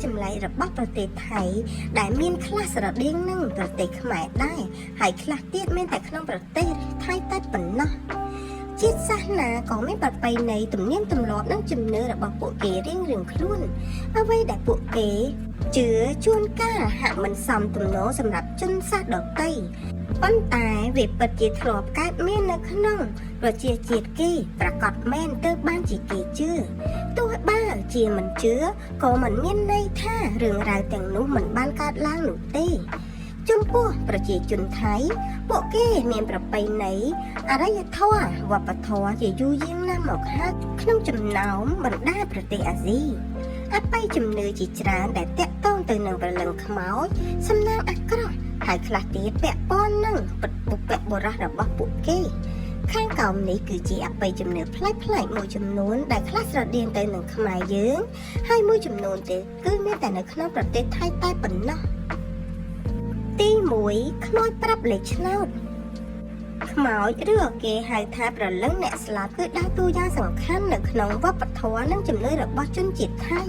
ចម្លែករបស់ប្រទេសថៃដែលមានខ្លះស្រដៀងនឹងប្រទេសខ្មែរដែរហើយខ្លះទៀតមានតែក្នុងប្រទេសថៃតែប៉ុណ្ណោះជាតិសាសនាក៏មានប្រពៃណីទំនៀមទម្លាប់និងជំនឿរបស់ពួកគេរៀងៗខ្លួនអ្វីដែលពួកគេជឿជួនកាលហាក់មិនសមទំនោរសម្រាប់ជនសាសន៍ដទៃប៉ុន្តែវាពិតជាធ្លាប់កើតមាននៅក្នុងប្រជាជាតិគេប្រកាសមែនទើបបានជាគេជឿទោះបើជាមិនជឿក៏មិនមានន័យថារឿងរ៉ាវទាំងនោះមិនបានកើតឡើងនោះទេចំពោះប្រជាជនថៃពួកគេមានប្រពៃណីអរិយធម៌វប្បធម៌ជាយូរយារណាស់មកហើយក្នុងចំណោមបណ្ដាប្រទេសអាស៊ីអបិយជំនឿជាច្រើនដែលតាក់ទងទៅនឹងព្រលឹងខ្មោចសំណាងអាក្រក់ហើយខ្លះទៀតពាក់ព័ន្ធនឹងបុព្វបុរសរបស់ពួកគេខាងក្រោមនេះគឺជាអបិយជំនឿប្លែកៗមួយចំនួនដែលខ្លះស្រដៀងទៅនឹងខ្មែរយើងហើយមួយចំនួនទៀតគឺមានតែនៅក្នុងប្រទេសថៃតែប៉ុណ្ណោះទី1ខ្មោចប្រាប់លេខឆ្នោតខ្មោចឬក៏គេហៅថាព្រលឹងអ្នកស្លាប់គឺដើរតួយ៉ាងសំខាន់នៅក្នុងវប្បធម៌និងជំនឿរបស់ជនជាតិថៃ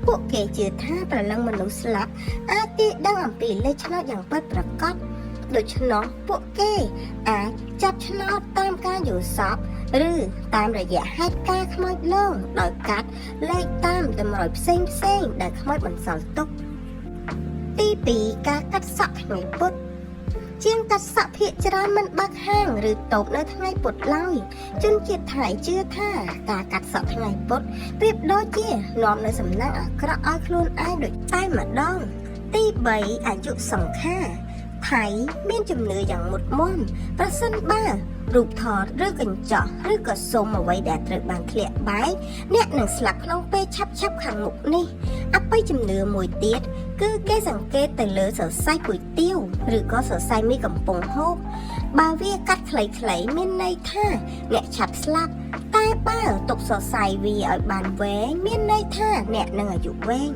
ពួកគេជឿថាព្រលឹងមនុស្សស្លាប់អាចទាយដឹងអំពីលេខឆ្នោតយ៉ាងពិតប្រាកដដូច្នោះពួកគេអាចចាប់ឆ្នោតតាមការយល់សប្តិឬតាមរយៈហេតុការណ៍ខ្មោចលងដោយកាត់លេខតាមតម្រុយផ្សេងដែលខ្មោចបន្សល់ទុកទី2ការកាត់សក់ថ្ងៃពុធជាងកាត់សក់ភាគច្រើនមិនបើកហាងឬតូបនៅថ្ងៃពុធឡើយជនជាតិថៃជឿថាការកាត់សក់ថ្ងៃពុធប្រៀបដូចជានាំនៅសំណាងអាក្រក់ឲ្យខ្លួនឯងដូចតែម្ដងទី3អាយុសង្ខារថៃមានជំនឿយ៉ាងមុតមមប្រសិនបើរូបថតឬកញ្ចក់ឬក៏សុំអ្វីដែលត្រូវបានធ្លាក់បែកអ្នកនឹងស្លាប់ក្នុងពេលឆាប់ខាងមុខនេះអបិយជំនឿមួយទៀតគឺគេសង្កេតទៅលើសរសៃគុយទាវឬក៏សរសៃមីកំប៉ុងហូបបើវាកាត់ខ្លីៗមានន័យថាអ្នកឆាប់ស្លាប់តែបើទុកសរសៃវាឲ្យបានវែងមានន័យថាអ្នកនឹងអាយុវែង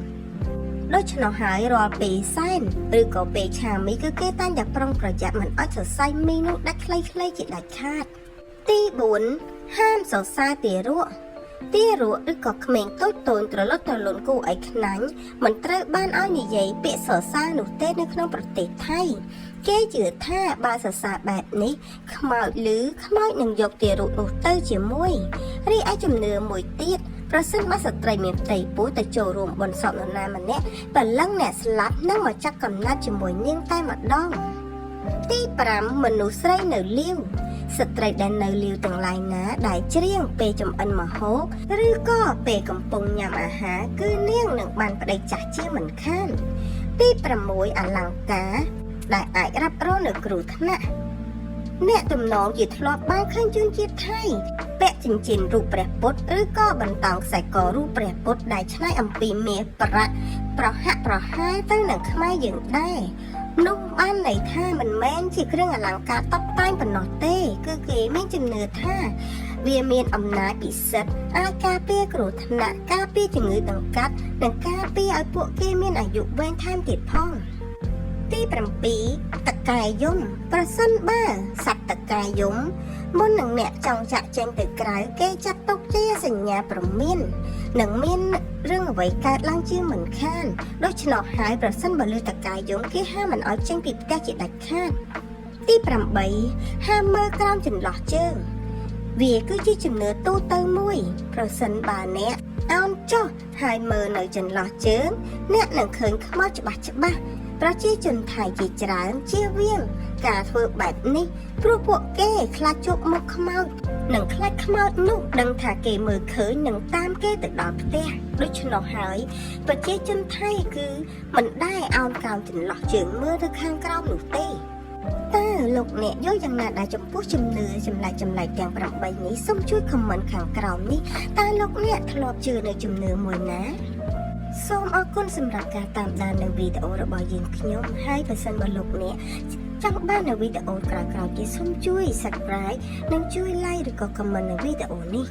ដូច្នោះហើយរាល់ពេលសែនឬក៏ពេលឆាមីគឺគេតែងតែប្រុងប្រយ័ត្នមិនឲ្យសរសៃមីនោះដាច់ខ្លីៗជាដាច់ខាតទី4ហាមសរសើរទារកឬក៏ក្មេងតូចត្រលត់ត្រលន់គូឯខ្នាញ់មិនត្រូវបានឲ្យនិយាយពាក្យសរសើរនោះទេនៅក្នុងប្រទេសថៃគេជឿថាបើសរសើរបែបនេះខ្មោចនឹងយកទារកនោះទៅជាមួយរីឯជំនឿមួយទៀតប្រសិនបើស្ត្រីមានផ្ទៃពោះទៅចូលរួមបុណ្យសពនរណាម្នាក់ព្រលឹងអ្នកស្លាប់នឹងមកចាក់កំណាត់ជាមួយនាងតែម្ដងទី5មនុស្សស្រីនៅលាវស្ត្រីដែលនៅលាវទាំងឡាយណាដែលច្រៀងពេលចំអិនម្ហូបឬក៏ពេលកំពុងញ៉ាំអាហារគឺនាងនឹងបានប្តីចាស់ជាមិនខានទី6អលង្ការដែលអាចរ៉ាប់រងនៅគ្រោះថ្នាក់អ្នកទំនងជាធ្លាប់បានឃើញជនជាតិថៃពាក់ចិញ្ចៀនរូបព្រះពុទ្ធឬក៏បន្តោងខ្សែករូបព្រះពុទ្ធដែលឆ្នៃអំពីមាសប្រាក់ប្រហាក់ប្រហែលទៅនឹងខ្មែរយើងដែរនោះបានន័យថាមិនមែនជាគ្រឿងអលង្ការតុបតែងប៉ុណ្ណោះទេគឺគេមានជំនឿថាវាមានអំណាចពិសិដ្ឋអាចការពារគ្រោះថ្នាក់ការពារជំងឺដង្កាត់និងការពារឲ្យពួកគេមានអាយុវែងថែមទៀតផងទី7តកែយំប្រសិនបើសត្វតកែយំមុននឹងអ្នកចង់ចាក់ចេញទៅក្រៅគេចាត់ទុកជាសញ្ញាព្រមាននឹងមានរឿងអ្វីកើតឡើងជាមិនខានដូច្នោះហើយប្រសិនបើលើតកែយំគេហាមមិនឲ្យចេញពីផ្ទះជាដាច់ខាតទី8ហាមមើលក្រោមចន្លោះជើងវាគឺជាជំនឿទូទៅមួយប្រសិនបើអ្នកអោនចុះហើយមើលនៅចន្លោះជើងអ្នកនឹងឃើញខ្មោចច្បាស់ប្រជាជនថៃជាច្រើនជៀសវាងការធ្វើបែបនេះព្រោះពួកគេខ្លាចជួបមុខខ្មោចនិងខ្លាចខ្មោចនោះដឹងថាគេមើលឃើញនឹងតាមគេទៅដល់ផ្ទះដូច្នោះហើយប្រជាជនថៃគឺមិនដែលអោនក្រោមចន្លោះជើងមើលទៅខាងក្រោមនោះទេតើលោកអ្នកយល់យ៉ាងណាដែរចំពោះជំនឿចម្លែកទាំង8នេះសូមជួយខមមិនខាងក្រោមនេះតើលោកអ្នកធ្លាប់ជឿនៅជំនឿមួយណាសូមអរគុណសម្រាប់ការតាមដាននៅវីដេអូរបស់យើងខ្ញុំហើយបើសិនបើលោកអ្នកចង់បាននៅវីដេអូក្រោយៗទៀតសូមជួយ Subscribe និងជួយ Like ឬក៏ Comment នៅវីដេអូនេះ